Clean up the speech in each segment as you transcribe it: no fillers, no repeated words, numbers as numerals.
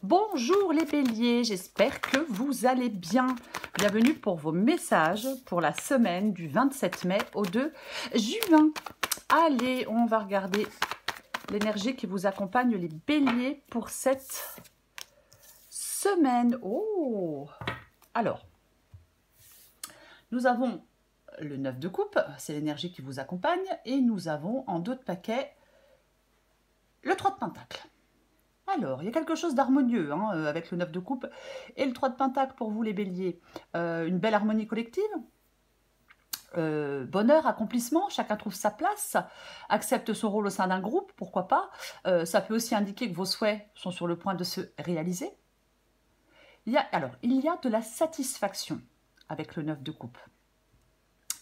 Bonjour les béliers, j'espère que vous allez bien. Bienvenue pour vos messages pour la semaine du 27 mai au 2 juin. Allez, on va regarder l'énergie qui vous accompagne les béliers pour cette semaine. Oh! Alors, nous avons le 9 de coupe, c'est l'énergie qui vous accompagne, et nous avons en dos de paquet le 3 de pentacle. Alors, il y a quelque chose d'harmonieux avec le 9 de coupe et le 3 de pentacle pour vous les béliers. Une belle harmonie collective, bonheur, accomplissement, chacun trouve sa place, accepte son rôle au sein d'un groupe, pourquoi pas. Ça peut aussi indiquer que vos souhaits sont sur le point de se réaliser. Il y a de la satisfaction avec le 9 de coupe.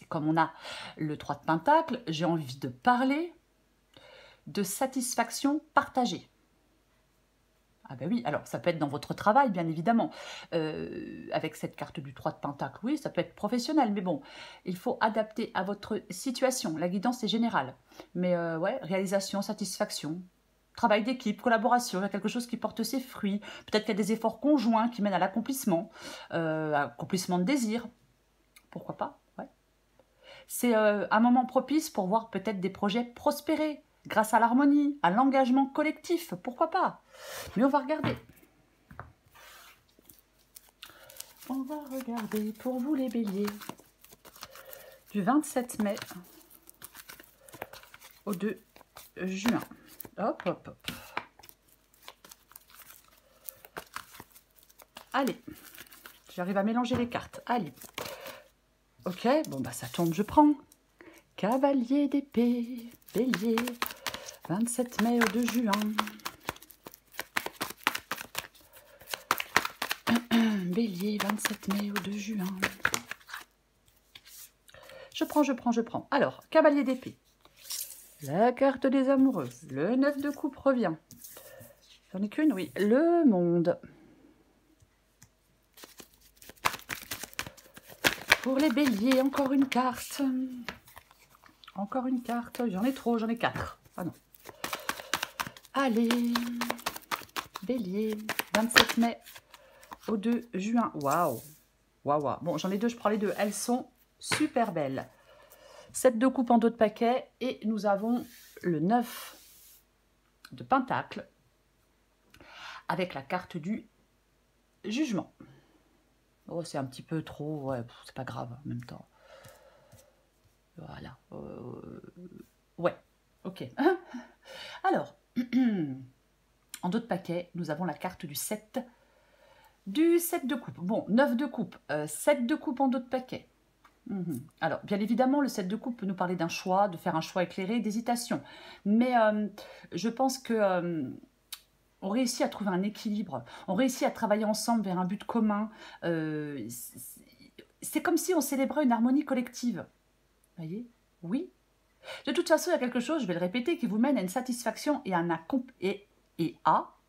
Et comme on a le 3 de pentacle, j'ai envie de parler de satisfaction partagée. Ah ben oui, alors ça peut être dans votre travail, bien évidemment. Avec cette carte du 3 de pentacle, oui, ça peut être professionnel, mais bon, il faut adapter à votre situation. La guidance est générale. Mais ouais, réalisation, satisfaction, travail d'équipe, collaboration, il y a quelque chose qui porte ses fruits. Peut-être qu'il y a des efforts conjoints qui mènent à l'accomplissement, accomplissement de désir. Pourquoi pas, ouais. C'est un moment propice pour voir peut-être des projets prospérer, grâce à l'harmonie, à l'engagement collectif, pourquoi pas. Mais on va regarder. On va regarder pour vous les béliers. Du 27 mai au 2 juin. Hop, hop, hop. Allez, j'arrive à mélanger les cartes. Allez. Ok, bon bah ça tombe, je prends. Cavalier d'épée, bélier, 27 mai au 2 juin. Bélier, 27 mai au 2 juin. Je prends. Alors, cavalier d'épée. La carte des amoureux. Le 9 de coupe revient. J'en ai qu'une, oui. Le monde. Pour les béliers, encore une carte. Encore une carte. J'en ai trop, j'en ai 4. Ah non. Allez. Bélier, 27 mai au 2 juin. Waouh. Waouh. Bon, j'en ai deux, je prends les deux. Elles sont super belles. 7 de coupe en dos de paquet. Et nous avons le 9 de pentacle avec la carte du jugement. Oh, c'est un petit peu trop. Ouais, c'est pas grave en même temps. Voilà. Ouais, ok. Alors, en dos de paquet, nous avons la carte du 7 de coupe. Bon, 9 de coupe, 7 de coupe en dos de paquet. Alors, bien évidemment, le 7 de coupe peut nous parler d'un choix, de faire un choix éclairé, d'hésitation. Mais je pense que on réussit à trouver un équilibre. On réussit à travailler ensemble vers un but commun. C'est comme si on célébrait une harmonie collective. Vous voyez? Oui. De toute façon, il y a quelque chose, je vais le répéter, qui vous mène à une satisfaction et à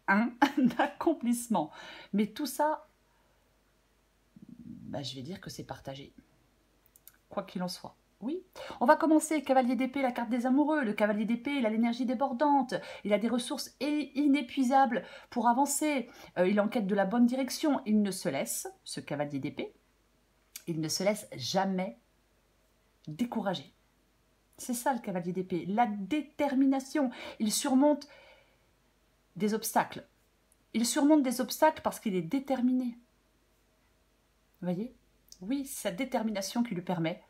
un accomplissement. Mais tout ça, bah, je vais dire que c'est partagé. Quoi qu'il en soit. Oui. On va commencer. Cavalier d'épée, la carte des amoureux. Le cavalier d'épée, il a l'énergie débordante. Il a des ressources inépuisables pour avancer. Il est en quête de la bonne direction. Il ne se laisse, ce cavalier d'épée, il ne se laisse jamais décourager. C'est ça le cavalier d'épée, la détermination. Il surmonte des obstacles. Il surmonte des obstacles parce qu'il est déterminé. Vous voyez? Oui, c'est sa détermination qui lui permet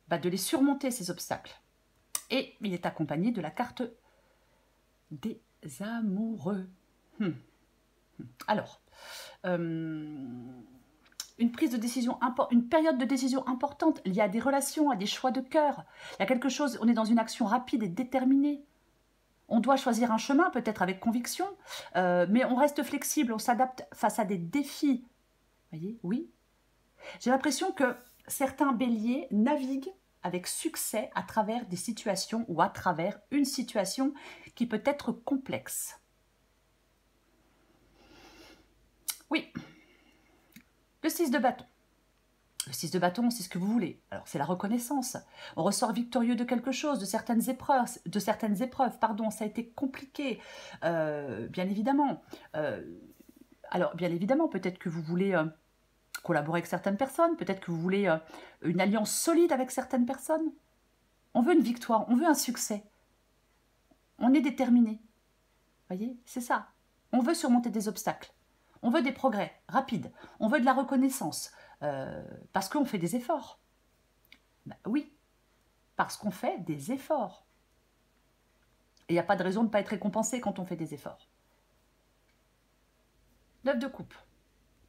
de les surmonter, ces obstacles. Et il est accompagné de la carte des amoureux. Alors, une prise de décision une période de décision importante liée à des relations, à des choix de cœur. Il y a quelque chose, on est dans une action rapide et déterminée. On doit choisir un chemin, peut-être avec conviction, mais on reste flexible, on s'adapte face à des défis. Vous voyez? Oui. J'ai l'impression que certains béliers naviguent avec succès à travers des situations ou à travers une situation qui peut être complexe. Oui. Le 6 de bâton. Le 6 de bâton, c'est ce que vous voulez. Alors, c'est la reconnaissance. On ressort victorieux de quelque chose, de certaines épreuves, pardon, ça a été compliqué, bien évidemment. Alors, bien évidemment, peut-être que vous voulez collaborer avec certaines personnes, peut-être que vous voulez une alliance solide avec certaines personnes. On veut une victoire, on veut un succès. On est déterminé. Voyez, c'est ça. On veut surmonter des obstacles. On veut des progrès rapides. On veut de la reconnaissance. Parce qu'on fait des efforts. Ben oui, parce qu'on fait des efforts. Et il n'y a pas de raison de ne pas être récompensé quand on fait des efforts. 9 de coupe.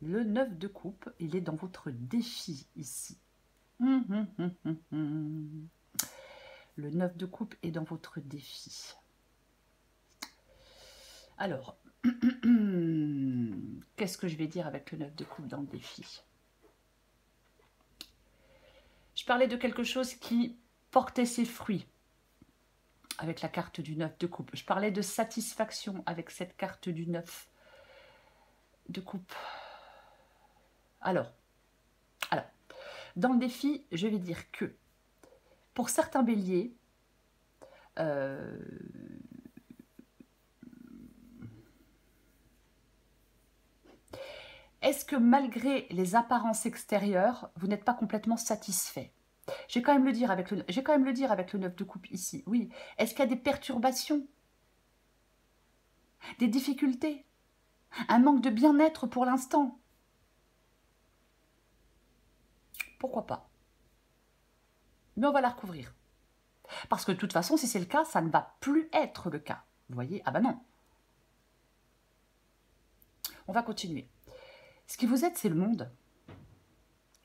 Le 9 de coupe, il est dans votre défi ici. Le 9 de coupe est dans votre défi. Alors, qu'est-ce que je vais dire avec le 9 de coupe dans le défi? Je parlais de quelque chose qui portait ses fruits avec la carte du 9 de coupe. Je parlais de satisfaction avec cette carte du 9 de coupe. Alors, dans le défi, je vais dire que pour certains béliers, est-ce que malgré les apparences extérieures, vous n'êtes pas complètement satisfait? Je vais quand même le dire avec le 9 de coupe ici. Oui. Est-ce qu'il y a des perturbations? Des difficultés? Un manque de bien-être pour l'instant? Pourquoi pas? Mais on va la recouvrir. Parce que de toute façon, si c'est le cas, ça ne va plus être le cas. Vous voyez? Ah ben non. On va continuer. Ce qui vous aide, c'est le monde.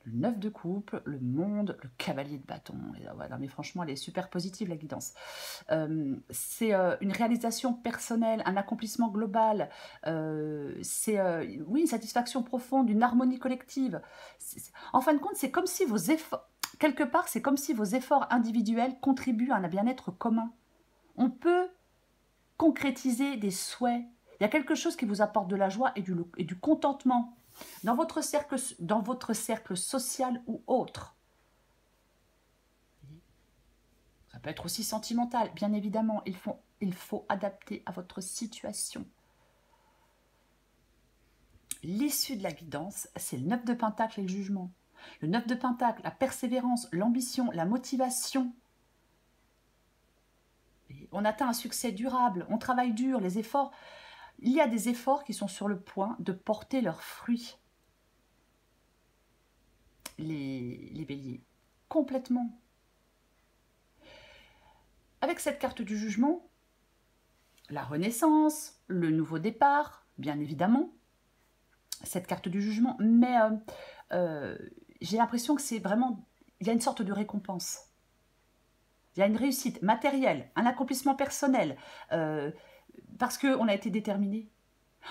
Le 9 de coupe, le monde, le cavalier de bâton. Ouais, non, mais franchement, elle est super positive, la guidance. C'est une réalisation personnelle, un accomplissement global. C'est oui, une satisfaction profonde, une harmonie collective. En fin de compte, c'est comme si vos efforts, quelque part, c'est comme si vos efforts individuels contribuent à un bien-être commun. On peut concrétiser des souhaits. Il y a quelque chose qui vous apporte de la joie et du contentement. Dans votre cercle social ou autre. Ça peut être aussi sentimental, bien évidemment. Il faut adapter à votre situation. L'issue de la guidance, c'est le 9 de Pentacle et le jugement. Le 9 de Pentacle, la persévérance, l'ambition, la motivation. On atteint un succès durable, on travaille dur, les efforts. Il y a des efforts qui sont sur le point de porter leurs fruits. Les béliers, complètement. Avec cette carte du jugement, la renaissance, le nouveau départ, bien évidemment, cette carte du jugement, mais j'ai l'impression que c'est vraiment, il y a une sorte de récompense. Il y a une réussite matérielle, un accomplissement personnel, parce qu'on a été déterminé.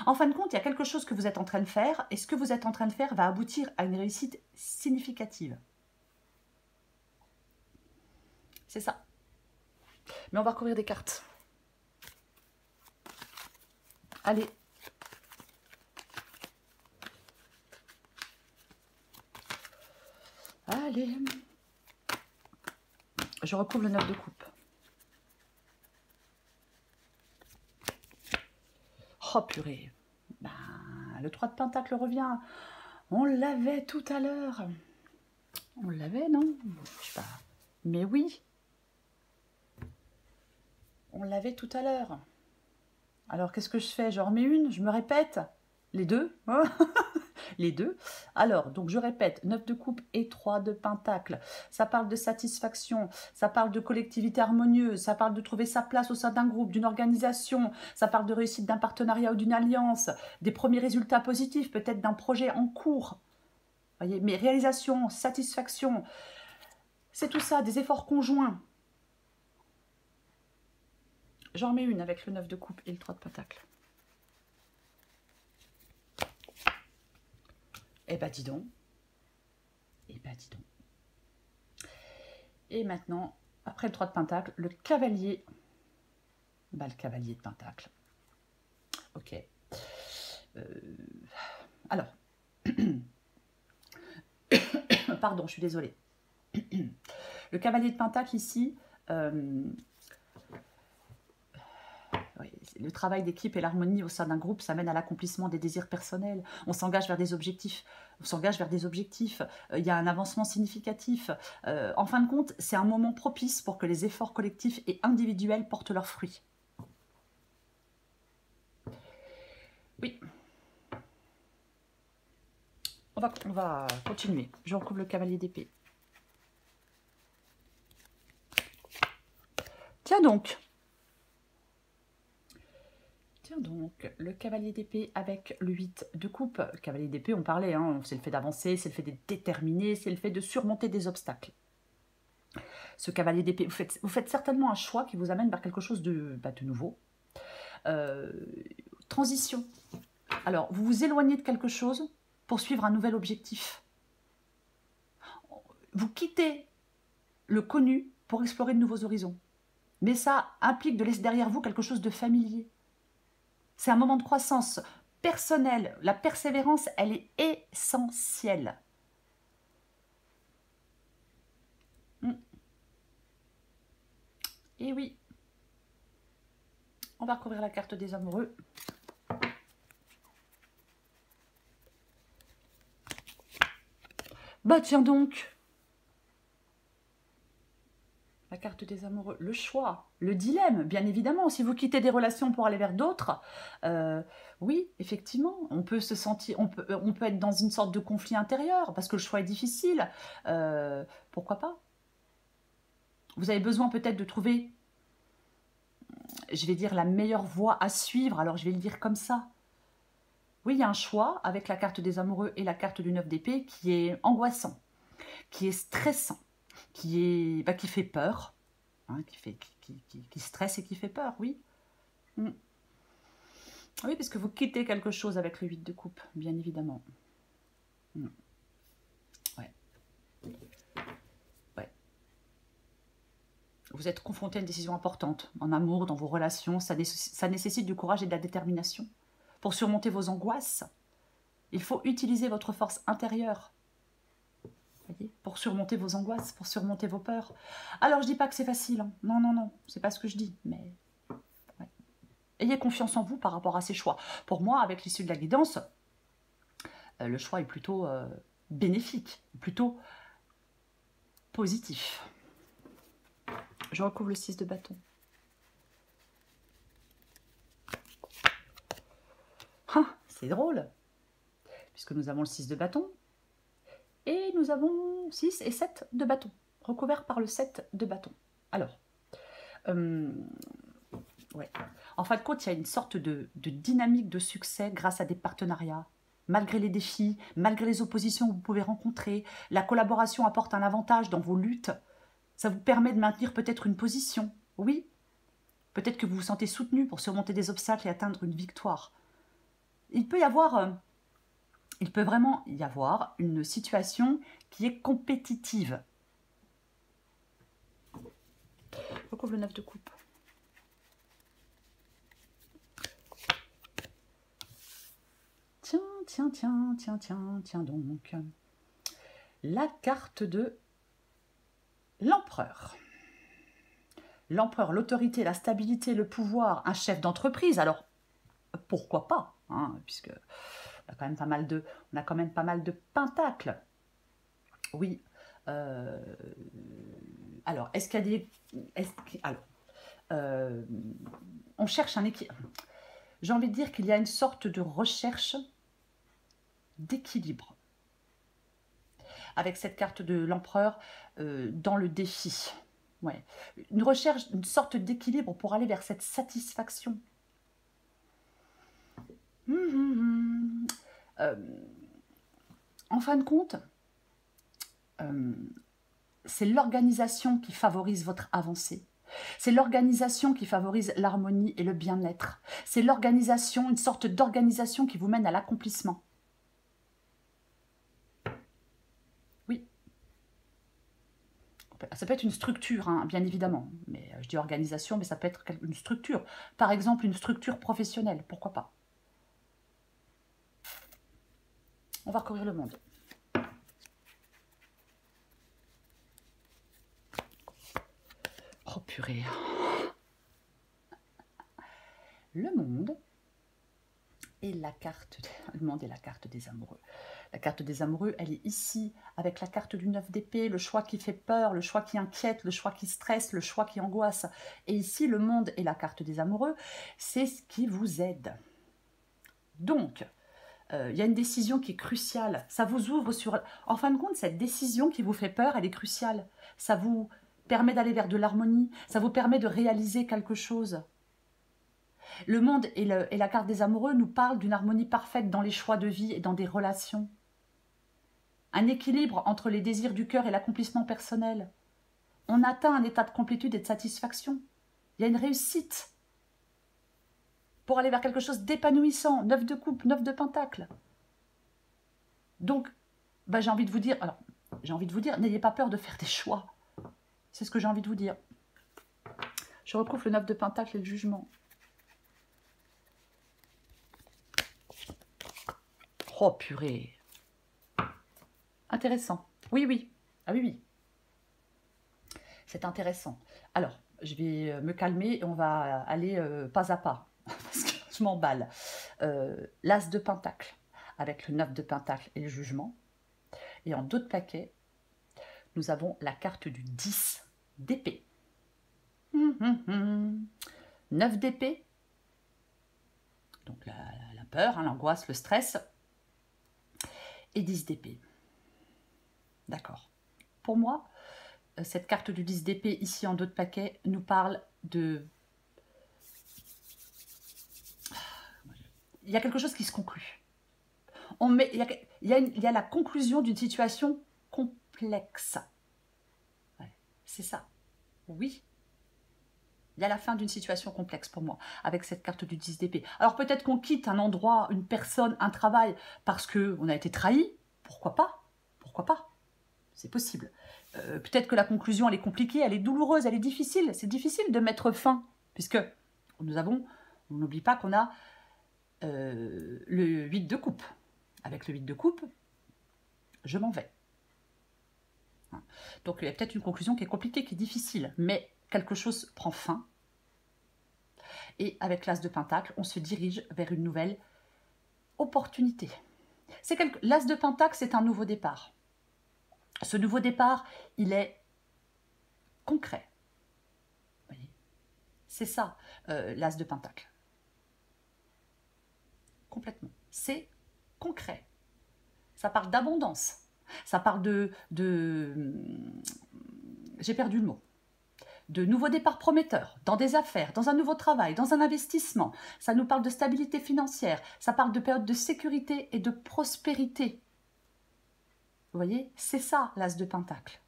En fin de compte, il y a quelque chose que vous êtes en train de faire, et ce que vous êtes en train de faire va aboutir à une réussite significative. C'est ça. Mais on va recouvrir des cartes. Allez. Allez. Je recouvre le 9 de coupe. Oh purée. Ben, le 3 de Pentacle revient. On l'avait tout à l'heure. On l'avait, non? Je sais pas. Mais oui. On l'avait tout à l'heure. Alors, qu'est-ce que je fais? Je remets une? Je me répète? Les deux? Les deux. Alors, donc je répète, 9 de coupe et 3 de pentacle. Ça parle de satisfaction, ça parle de collectivité harmonieuse, ça parle de trouver sa place au sein d'un groupe, d'une organisation, ça parle de réussite d'un partenariat ou d'une alliance, des premiers résultats positifs, peut-être d'un projet en cours. Voyez, mais réalisation, satisfaction, c'est tout ça, des efforts conjoints. J'en mets une avec le 9 de coupe et le 3 de pentacle. Eh ben dis donc. Eh ben dis donc. Et maintenant, après le 3 de pentacle, le cavalier. Bah, le cavalier de pentacle. Ok. Alors. pardon, je suis désolée. Le cavalier de Pentacle ici, oui, le travail d'équipe et l'harmonie au sein d'un groupe, ça mène à l'accomplissement des désirs personnels. On s'engage vers des objectifs. On s'engage vers des objectifs. Il y a un avancement significatif. En fin de compte, c'est un moment propice pour que les efforts collectifs et individuels portent leurs fruits. Oui. On va continuer. Je recouvre le cavalier d'épée. Tiens donc, le cavalier d'épée avec le 8 de coupe. Le cavalier d'épée, on parlait, hein, c'est le fait d'avancer, c'est le fait d'être déterminé, c'est le fait de surmonter des obstacles. Ce cavalier d'épée, vous faites certainement un choix qui vous amène vers quelque chose de nouveau. Transition. Alors, vous vous éloignez de quelque chose pour suivre un nouvel objectif. Vous quittez le connu pour explorer de nouveaux horizons. Mais ça implique de laisser derrière vous quelque chose de familier. C'est un moment de croissance personnelle. La persévérance, elle est essentielle. Et oui, on va recouvrir la carte des amoureux. Bah tiens donc, la carte des amoureux, le choix, le dilemme, bien évidemment. Si vous quittez des relations pour aller vers d'autres, oui, effectivement, on peut se sentir, on peut être dans une sorte de conflit intérieur parce que le choix est difficile. Pourquoi pas? Vous avez besoin peut-être de trouver, je vais dire, la meilleure voie à suivre. Alors, je vais le dire comme ça. Oui, il y a un choix avec la carte des amoureux et la carte du 9 d'épée qui est angoissant, qui est stressant, qui fait peur, hein, qui stresse et qui fait peur, oui. Oui, parce que vous quittez quelque chose avec le 8 de coupe, bien évidemment. Ouais. Vous êtes confronté à une décision importante, en amour, dans vos relations, ça nécessite du courage et de la détermination. Pour surmonter vos angoisses, il faut utiliser votre force intérieure. Voyez, pour surmonter vos angoisses, pour surmonter vos peurs. Alors, je ne dis pas que c'est facile. Hein. Non, non, non, c'est pas ce que je dis. Mais ouais. Ayez confiance en vous par rapport à ces choix. Pour moi, avec l'issue de la guidance, le choix est plutôt bénéfique, plutôt positif. Je recouvre le 6 de bâton. Ah, c'est drôle, puisque nous avons le 6 de bâton, et nous avons 6 et 7 de bâton, recouverts par le 7 de bâton. Alors, ouais. En fin de compte, il y a une sorte de dynamique de succès grâce à des partenariats. Malgré les défis, malgré les oppositions que vous pouvez rencontrer, la collaboration apporte un avantage dans vos luttes. Ça vous permet de maintenir peut-être une position, oui. Peut-être que vous vous sentez soutenu pour surmonter des obstacles et atteindre une victoire. Il peut vraiment y avoir une situation qui est compétitive. Je recouvre le 9 de coupe. Tiens donc. La carte de l'empereur. L'empereur, l'autorité, la stabilité, le pouvoir, un chef d'entreprise. Alors, pourquoi pas, hein, puisque on a quand même pas mal de pentacles. Oui. Alors, est-ce qu'il y a des... on cherche un équilibre. J'ai envie de dire qu'il y a une sorte de recherche d'équilibre. Avec cette carte de l'empereur dans le défi. Ouais. Une recherche, une sorte d'équilibre pour aller vers cette satisfaction. En fin de compte, c'est l'organisation qui favorise votre avancée. C'est l'organisation qui favorise l'harmonie et le bien-être. C'est l'organisation, une sorte d'organisation qui vous mène à l'accomplissement. Oui. Ça peut être une structure, hein, bien évidemment. Mais je dis organisation, mais ça peut être une structure. Par exemple, une structure professionnelle, pourquoi pas. On va recouvrir le monde. purée. Le monde et la carte, le monde et la carte des amoureux. La carte des amoureux, elle est ici, avec la carte du 9 d'épée, le choix qui fait peur, le choix qui inquiète, le choix qui stresse, le choix qui angoisse. Et ici, le monde et la carte des amoureux, c'est ce qui vous aide. Donc, il y a une décision qui est cruciale. Ça vous ouvre sur... En fin de compte, cette décision qui vous fait peur, elle est cruciale. Ça vous permet d'aller vers de l'harmonie, ça vous permet de réaliser quelque chose. Le monde et la carte des amoureux nous parlent d'une harmonie parfaite dans les choix de vie et dans des relations. Un équilibre entre les désirs du cœur et l'accomplissement personnel. On atteint un état de complétude et de satisfaction. Il y a une réussite pour aller vers quelque chose d'épanouissant. 9 de coupe, 9 de pentacle. Donc, j'ai envie de vous dire, n'ayez pas peur de faire des choix. C'est ce que j'ai envie de vous dire. Je retrouve le 9 de pentacle et le jugement. Oh purée. Intéressant. Oui, oui. Ah oui, oui. C'est intéressant. Alors, je vais me calmer et on va aller pas à pas. Parce que je m'emballe. L'As de pentacle avec le 9 de pentacle et le jugement. Et en dos de paquet, nous avons la carte du 10 d'épée. 9 d'épée. Donc la peur, hein, l'angoisse, le stress. Et 10 d'épée. D'accord. Pour moi, cette carte du 10 d'épée, ici en dos de paquet, nous parle de... Il y a quelque chose qui se conclut. Il y a la conclusion d'une situation complexe. Ouais, c'est ça. Oui. Il y a la fin d'une situation complexe pour moi, avec cette carte du 10 d'épée. Alors peut-être qu'on quitte un endroit, une personne, un travail, parce qu'on a été trahi. Pourquoi pas? Pourquoi pas? C'est possible. Peut-être que la conclusion, elle est compliquée, elle est douloureuse, elle est difficile. C'est difficile de mettre fin, puisque on n'oublie pas qu'on a le 8 de coupe. Avec le 8 de coupe, je m'en vais. Donc il y a peut-être une conclusion qui est compliquée, qui est difficile, mais quelque chose prend fin. Et avec l'As de Pentacle, on se dirige vers une nouvelle opportunité. L'As de Pentacle, c'est un nouveau départ. Ce nouveau départ, il est concret. C'est ça, l'As de Pentacle. Complètement. C'est concret. Ça parle d'abondance. Ça parle j'ai perdu le mot. De nouveaux départs prometteurs, dans des affaires, dans un nouveau travail, dans un investissement. Ça nous parle de stabilité financière. Ça parle de période de sécurité et de prospérité. Vous voyez, c'est ça, l'As de Pentacle.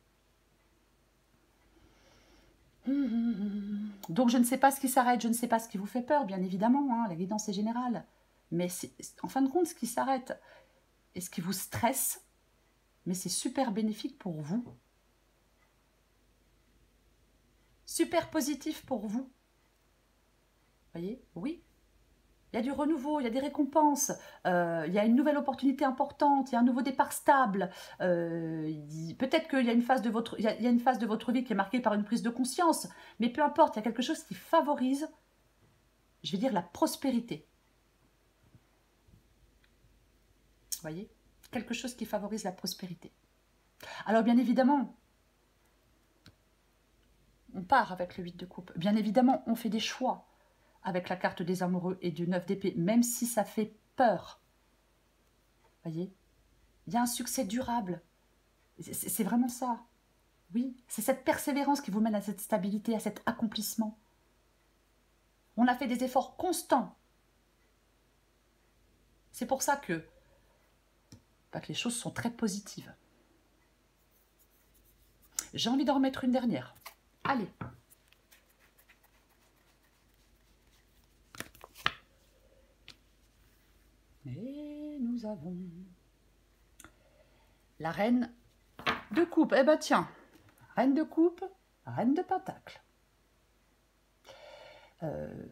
Donc, je ne sais pas ce qui s'arrête, je ne sais pas ce qui vous fait peur, bien évidemment, hein, la guidance est générale. Mais en fin de compte, ce qui s'arrête et ce qui vous stresse, mais c'est super bénéfique pour vous. Super positif pour vous. Vous voyez? Oui. Il y a du renouveau, il y a des récompenses, il y a une nouvelle opportunité importante, il y a un nouveau départ stable. Peut-être qu'il y a une phase de votre, il y a une phase de votre vie qui est marquée par une prise de conscience, mais peu importe, il y a quelque chose qui favorise, je vais dire, la prospérité. Vous voyez? Quelque chose qui favorise la prospérité. Alors bien évidemment, on part avec le 8 de coupe. Bien évidemment, on fait des choix avec la carte des amoureux et du 9 d'épée, même si ça fait peur. Vous voyez? Il y a un succès durable. C'est vraiment ça. Oui, c'est cette persévérance qui vous mène à cette stabilité, à cet accomplissement. On a fait des efforts constants. C'est pour ça que les choses sont très positives. J'ai envie d'en remettre une dernière. Allez. Et nous avons la reine de coupe. Eh ben tiens, reine de coupe, reine de pentacle.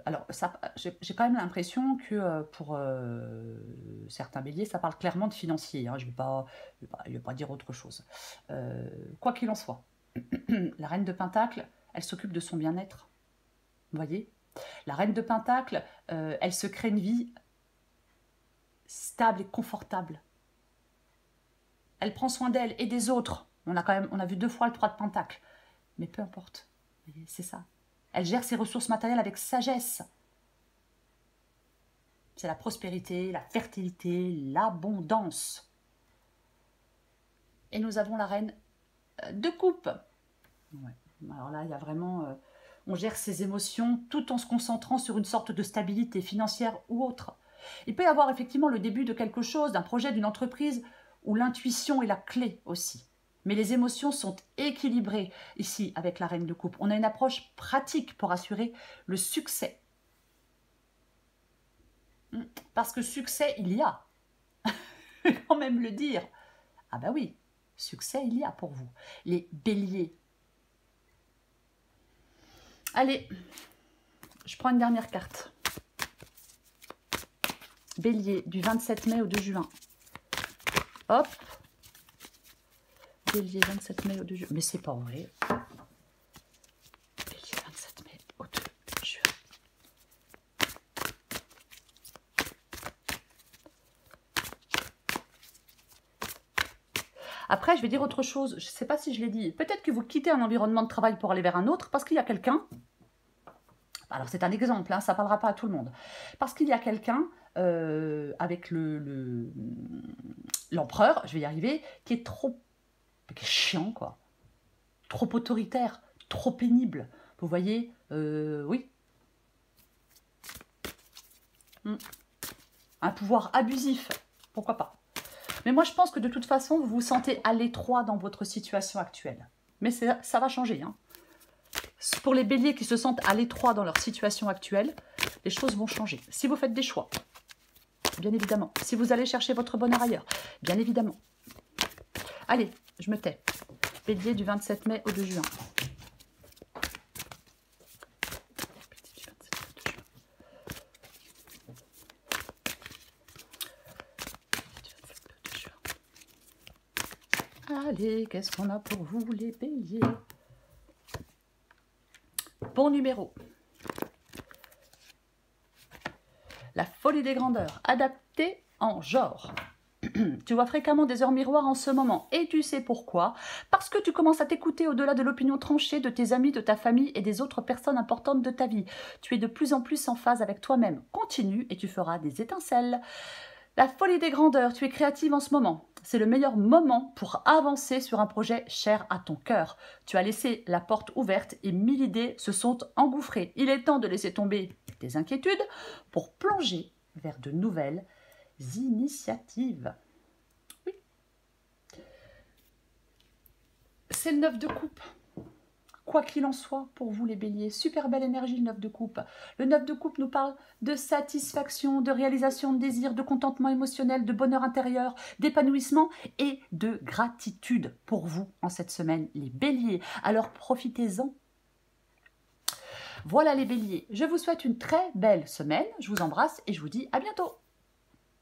Alors, j'ai quand même l'impression que pour certains béliers, ça parle clairement de financier. Hein, je ne vais pas dire autre chose. Quoi qu'il en soit, la reine de pentacle, elle s'occupe de son bien-être. Vous voyez? La reine de Pentacle, elle se crée une vie stable et confortable. Elle prend soin d'elle et des autres. On a vu 2 fois le 3 de Pentacle. Mais peu importe, c'est ça. Elle gère ses ressources matérielles avec sagesse. C'est la prospérité, la fertilité, l'abondance. Et nous avons la reine de coupe. Ouais. Alors là, il y a vraiment... on gère ses émotions tout en se concentrant sur une sorte de stabilité financière ou autre. Il peut y avoir effectivement le début de quelque chose, d'un projet, d'une entreprise, où l'intuition est la clé aussi. Mais les émotions sont équilibrées ici avec la reine de coupe. On a une approche pratique pour assurer le succès. Parce que succès, il y a. Je vais quand même le dire. Ah bah oui, succès, il y a pour vous. Les béliers. Allez, je prends une dernière carte. Bélier, du 27 mai au 2 juin. Hop. Bélier, 27 mai au 2 juin. Mais c'est pas vrai. Bélier, 27 mai au 2 juin. Après, je vais dire autre chose. Je ne sais pas si je l'ai dit. Peut-être que vous quittez un environnement de travail pour aller vers un autre parce qu'il y a quelqu'un. Alors, c'est un exemple, hein, ça ne parlera pas à tout le monde. Parce qu'il y a quelqu'un avec l'empereur, je vais y arriver, qui est chiant, quoi. Trop autoritaire, trop pénible. Vous voyez, oui. Un pouvoir abusif, pourquoi pas. Mais moi, je pense que de toute façon, vous vous sentez à l'étroit dans votre situation actuelle. Mais ça va changer. Hein. Pour les béliers qui se sentent à l'étroit dans leur situation actuelle, les choses vont changer. Si vous faites des choix, bien évidemment. Si vous allez chercher votre bonheur ailleurs, bien évidemment. Allez, je me tais. Bélier du 27 mai au 2 juin. Allez, qu'est-ce qu'on a pour vous, les béliers? Bon numéro. La folie des grandeurs, adaptée en genre. Tu vois fréquemment des heures miroirs en ce moment. Et tu sais pourquoi? Parce que tu commences à t'écouter au-delà de l'opinion tranchée de tes amis, de ta famille et des autres personnes importantes de ta vie. Tu es de plus en plus en phase avec toi-même. Continue et tu feras des étincelles. La folie des grandeurs, tu es créative en ce moment. C'est le meilleur moment pour avancer sur un projet cher à ton cœur. Tu as laissé la porte ouverte et 1000 idées se sont engouffrées. Il est temps de laisser tomber tes inquiétudes pour plonger vers de nouvelles initiatives. Oui. C'est le 9 de coupe. Quoi qu'il en soit, pour vous les béliers, super belle énergie le 9 de coupe. Le 9 de coupe nous parle de satisfaction, de réalisation de désir, de contentement émotionnel, de bonheur intérieur, d'épanouissement et de gratitude pour vous en cette semaine, les béliers. Alors profitez-en. Voilà les béliers, je vous souhaite une très belle semaine, je vous embrasse et je vous dis à bientôt.